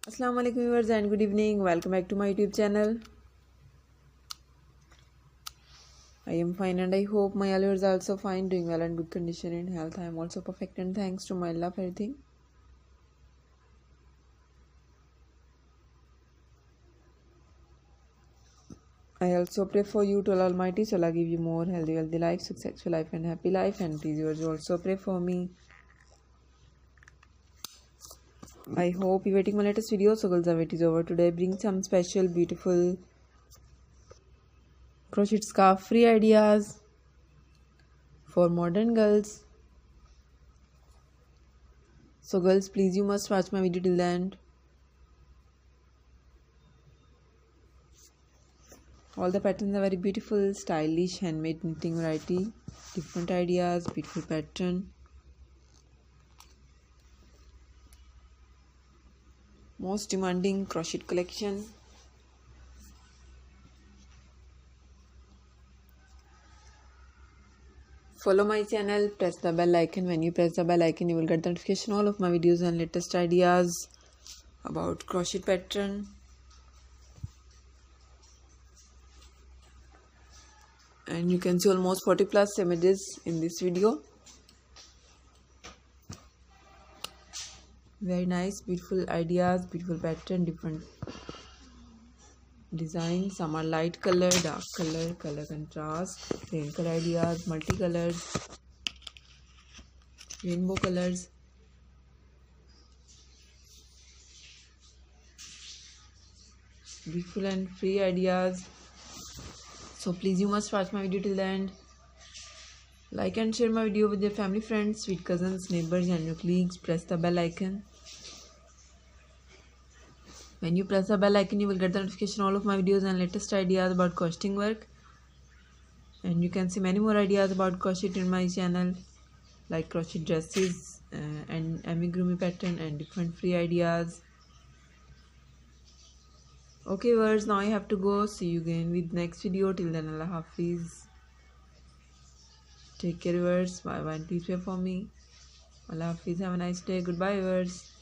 Assalamu alaikum viewers and good evening. Welcome back to my YouTube channel. I am fine and I hope my viewers are also fine, doing well and good condition in health. I am also perfect and thanks to my Allah for everything. I also pray for you to Allah Almighty, so Allah give you more healthy life, successful life and happy life, and please yours also pray for me. I hope you're waiting my latest video. So girls, the wait is over. Today bring some special beautiful crochet scarf free ideas for modern girls. So girls, please you must watch my video till the end. All the patterns are very beautiful, stylish, handmade knitting variety, different ideas, beautiful pattern. Most demanding crochet collection. Follow my channel, press the bell icon. When you press the bell icon, you will get the notification all of my videos and latest ideas about crochet pattern. And you can see almost 40 plus images in this video. Very nice, beautiful ideas, beautiful pattern, different designs. Some are light color, dark color, color contrast, wrinkle ideas, multicolors, rainbow colors. Beautiful and free ideas. So please you must watch my video till the end. Like and share my video with your family, friends, sweet cousins, neighbors and your colleagues. Press the bell icon. When you press the bell icon, you will get the notification all of my videos and latest ideas about crocheting work. And you can see many more ideas about crochet in my channel, like crochet dresses and amigurumi pattern and different free ideas. Okay viewers, now I have to go. See you again with next video. Till then, Allah Hafiz. Take care viewers. Bye bye and please pray for me. Allah Hafiz. Have a nice day. Goodbye viewers.